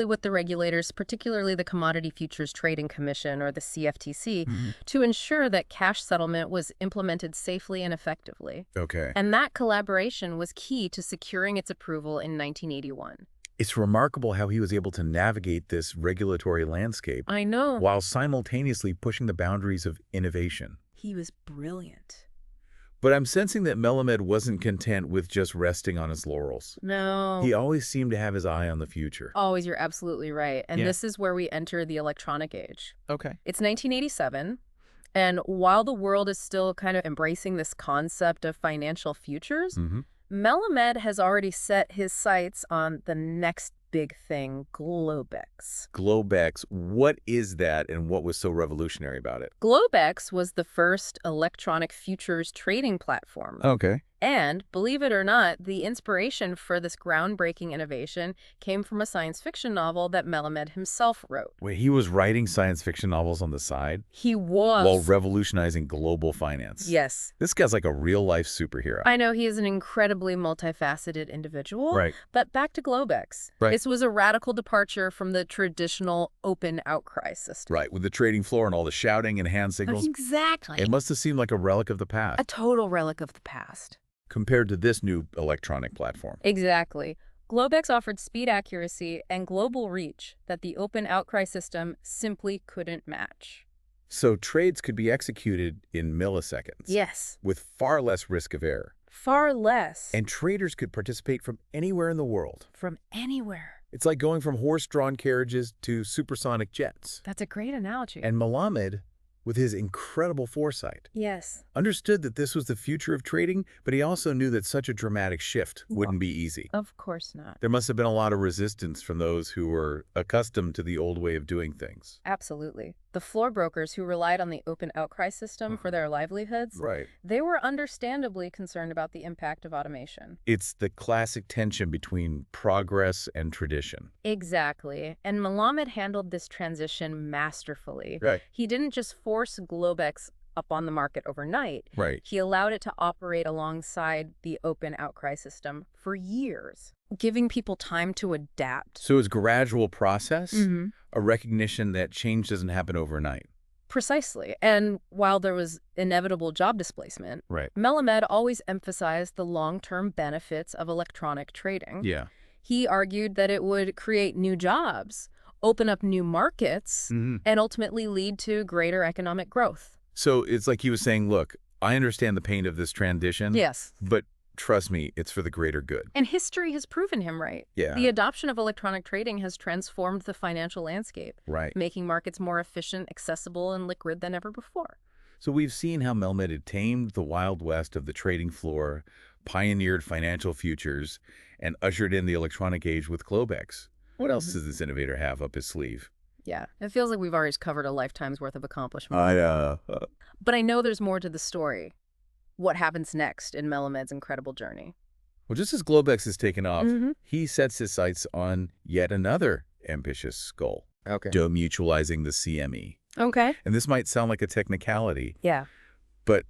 with the regulators, particularly the Commodity Futures Trading Commission or the CFTC, Mhm. to ensure that cash settlement was implemented safely and effectively. Okay. And that collaboration was key to securing its approval in 1981. It's remarkable how he was able to navigate this regulatory landscape I know. while simultaneously pushing the boundaries of innovation. He was brilliant. But I'm sensing that Melamed wasn't content with just resting on his laurels. No. He always seemed to have his eye on the future. Always, you're absolutely right. And Yeah. this is where we enter the electronic age. Okay. It's 1987. And while the world is still kind of embracing this concept of financial futures, Mm-hmm. Melamed has already set his sights on the next big thing, Globex. Globex, what is that and what was so revolutionary about it? Globex was the first electronic futures trading platform. Okay. And, believe it or not, the inspiration for this groundbreaking innovation came from a science fiction novel that Melamed himself wrote. Wait, he was writing science fiction novels on the side He was. while revolutionizing global finance. Yes. This guy's like a real-life superhero. I know he is an incredibly multifaceted individual. Right. But back to Globex. Right. This was a radical departure from the traditional open outcry system. Right, with the trading floor and all the shouting and hand signals. Exactly. It must have seemed like a relic of the past A total relic of the past. compared to this new electronic platform. Exactly. Globex offered speed accuracy and global reach that the open outcry system simply couldn't match. So trades could be executed in milliseconds. Yes. With far less risk of error. Far less. And traders could participate from anywhere in the world. From anywhere. It's like going from horse-drawn carriages to supersonic jets. That's a great analogy. And Melamed, with his incredible foresight, Yes. understood that this was the future of trading, but he also knew that such a dramatic shift wouldn't be easy. Of course not. There must have been a lot of resistance from those who were accustomed to the old way of doing things. Absolutely. The floor brokers who relied on the open outcry system for their livelihoods, Right. they were understandably concerned about the impact of automation. It's the classic tension between progress and tradition. Exactly. And Melamed handled this transition masterfully. Right. He didn't just force Globex up on the market overnight. Right. He allowed it to operate alongside the open outcry system for years, giving people time to adapt. So it's a gradual process, Mm-hmm. a recognition that change doesn't happen overnight. Precisely. And while there was inevitable job displacement, Right. Melamed always emphasized the long-term benefits of electronic trading. Yeah. He argued that it would create new jobs, open up new markets, Mm-hmm. and ultimately lead to greater economic growth. So it's like he was saying, look, I understand the pain of this transition, Yes. but trust me, it's for the greater good. And history has proven him right. Yeah. The adoption of electronic trading has transformed the financial landscape, Right. making markets more efficient, accessible, and liquid than ever before. So we've seen how Melamed had tamed the Wild West of the trading floor, pioneered financial futures, and ushered in the electronic age with Globex. What else does this innovator have up his sleeve? Yeah, it feels like we've already covered a lifetime's worth of accomplishments. But I know there's more to the story. What happens next in Melamed's incredible journey? Well, just as Globex is taken off, Mhm. he sets his sights on yet another ambitious goal, Okay. demutualizing the CME. Okay. And this might sound like a technicality, Yeah. but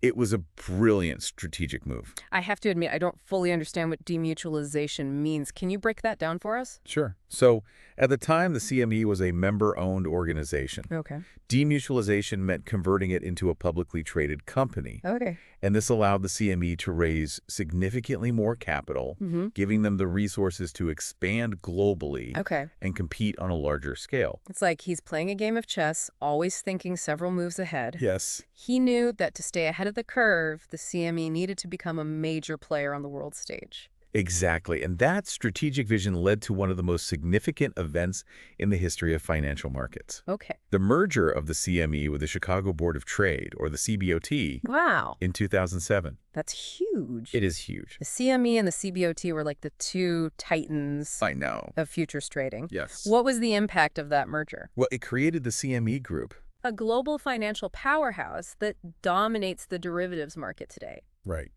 it was a brilliant strategic move. I have to admit, I don't fully understand what demutualization means. Can you break that down for us? Sure. So at the time, the CME was a member-owned organization. Okay. Demutualization meant converting it into a publicly traded company. Okay. And this allowed the CME to raise significantly more capital, Mm-hmm. giving them the resources to expand globally Okay. and compete on a larger scale. It's like he's playing a game of chess, always thinking several moves ahead. Yes. He knew that to stay ahead of the curve, the CME needed to become a major player on the world stage. Exactly. And that strategic vision led to one of the most significant events in the history of financial markets. Okay. The merger of the CME with the Chicago Board of Trade, or the CBOT, Wow. in 2007. That's huge. It is huge. The CME and the CBOT were like the two titans I know. of futures trading. Yes. What was the impact of that merger? Well, it created the CME Group. A global financial powerhouse that dominates the derivatives market today. Right.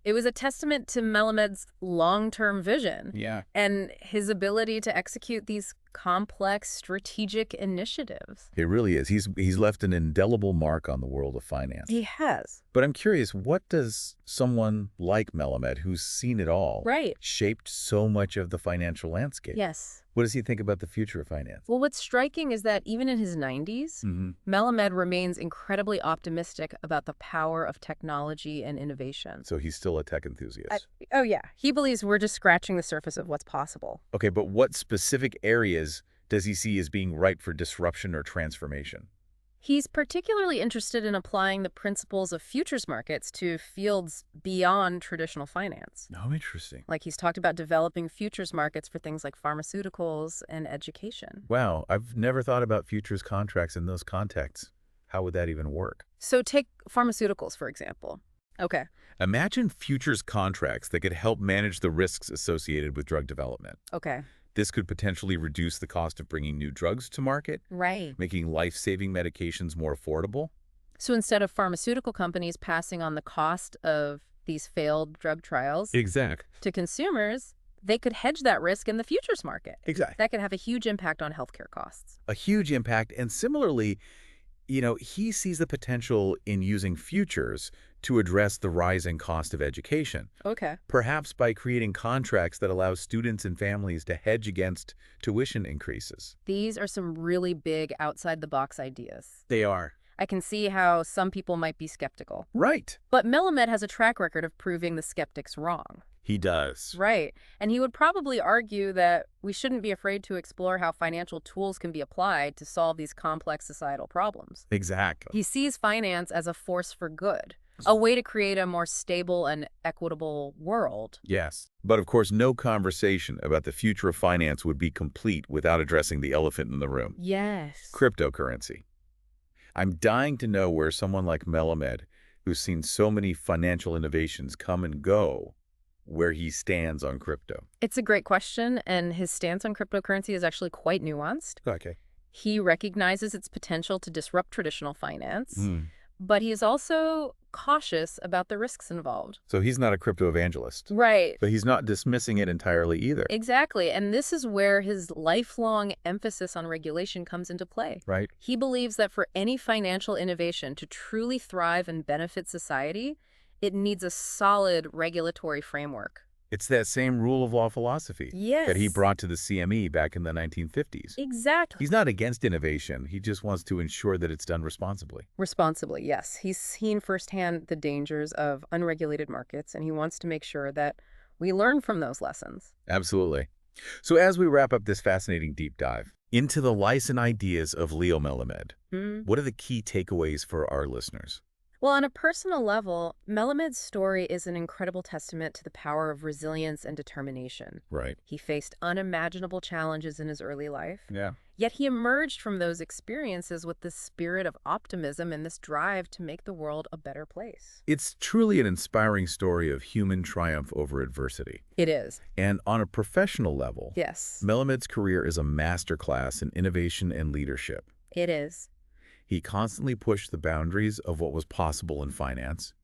It was a testament to Melamed's long-term vision Yeah. and his ability to execute these complex strategic initiatives. It really is. He's left an indelible mark on the world of finance. He has. But I'm curious, what does someone like Melamed, who's seen it all, Right. shaped so much of the financial landscape? Yes. What does he think about the future of finance? Well, what's striking is that even in his 90s, Melamed remains incredibly optimistic about the power of technology and innovation. So he's still a tech enthusiast. Oh, yeah. He believes we're just scratching the surface of what's possible. Okay, but what specific areas does he see as being ripe for disruption or transformation? He's particularly interested in applying the principles of futures markets to fields beyond traditional finance. Oh, interesting. Like he's talked about developing futures markets for things like pharmaceuticals and education. Wow, I've never thought about futures contracts in those contexts. How would that even work? So take pharmaceuticals, for example. Okay. Imagine futures contracts that could help manage the risks associated with drug development. Okay. This could potentially reduce the cost of bringing new drugs to market, Right. making life-saving medications more affordable. So instead of pharmaceutical companies passing on the cost of these failed drug trials Exactly. to consumers, they could hedge that risk in the futures market. Exactly. That could have a huge impact on healthcare costs. A huge impact. And similarly, he sees the potential in using futures to address the rising cost of education, Okay. perhaps by creating contracts that allow students and families to hedge against tuition increases. These are some really big outside-the-box ideas. They are. I can see how some people might be skeptical. Right. But Melamed has a track record of proving the skeptics wrong. He does. Right. And he would probably argue that we shouldn't be afraid to explore how financial tools can be applied to solve these complex societal problems. Exactly. He sees finance as a force for good, a way to create a more stable and equitable world. Yes. But of course, no conversation about the future of finance would be complete without addressing the elephant in the room. Yes. Cryptocurrency. I'm dying to know where someone like Melamed, who's seen so many financial innovations come and go, where he stands on crypto. It's a great question, and his stance on cryptocurrency is actually quite nuanced. Okay. He recognizes its potential to disrupt traditional finance, but he is also cautious about the risks involved. So he's not a crypto evangelist. Right. But he's not dismissing it entirely either. Exactly. And this is where his lifelong emphasis on regulation comes into play. Right. He believes that for any financial innovation to truly thrive and benefit society, it needs a solid regulatory framework. It's that same rule of law philosophy that he Yes. brought to the CME back in the 1950s. Exactly. He's not against innovation. He just wants to ensure that it's done responsibly. Responsibly, yes. He's seen firsthand the dangers of unregulated markets, and he wants to make sure that we learn from those lessons. Absolutely. So as we wrap up this fascinating deep dive into the life and ideas of Leo Melamed, what are the key takeaways for our listeners? Well, on a personal level, Melamed's story is an incredible testament to the power of resilience and determination. Right. He faced unimaginable challenges in his early life, Yeah. yet he emerged from those experiences with this spirit of optimism and this drive to make the world a better place. It's truly an inspiring story of human triumph over adversity. It is. And on a professional level, Yes, Melamed's career is a masterclass in innovation and leadership. it is. He constantly pushed the boundaries of what was possible in finance,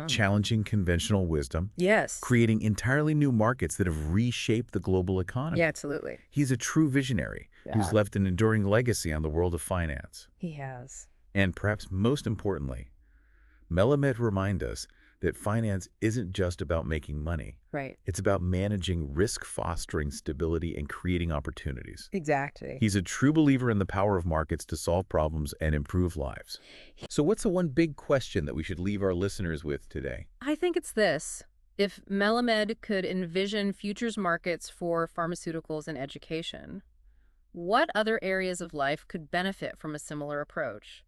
challenging conventional wisdom, Yes. creating entirely new markets that have reshaped the global economy. Yeah, absolutely. He's a true visionary who's left an enduring legacy on the world of finance. He has. And perhaps most importantly, Melamed reminds us that finance isn't just about making money. Right. It's about managing risk, fostering stability, and creating opportunities. Exactly. He's a true believer in the power of markets to solve problems and improve lives. So what's the one big question that we should leave our listeners with today? I think it's this. If Melamed could envision futures markets for pharmaceuticals and education, what other areas of life could benefit from a similar approach?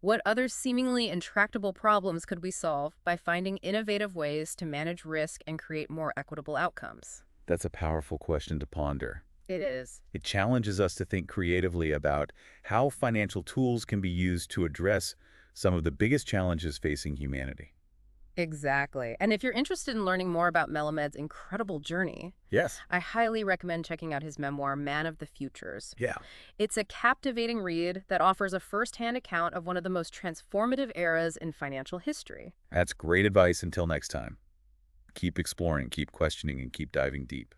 What other seemingly intractable problems could we solve by finding innovative ways to manage risk and create more equitable outcomes? That's a powerful question to ponder. It is. It challenges us to think creatively about how financial tools can be used to address some of the biggest challenges facing humanity. Exactly. And if you're interested in learning more about Melamed's incredible journey, Yes. I highly recommend checking out his memoir, Man of the Futures. Yeah. It's a captivating read that offers a first-hand account of one of the most transformative eras in financial history. That's great advice. Until next time, keep exploring, keep questioning, and keep diving deep.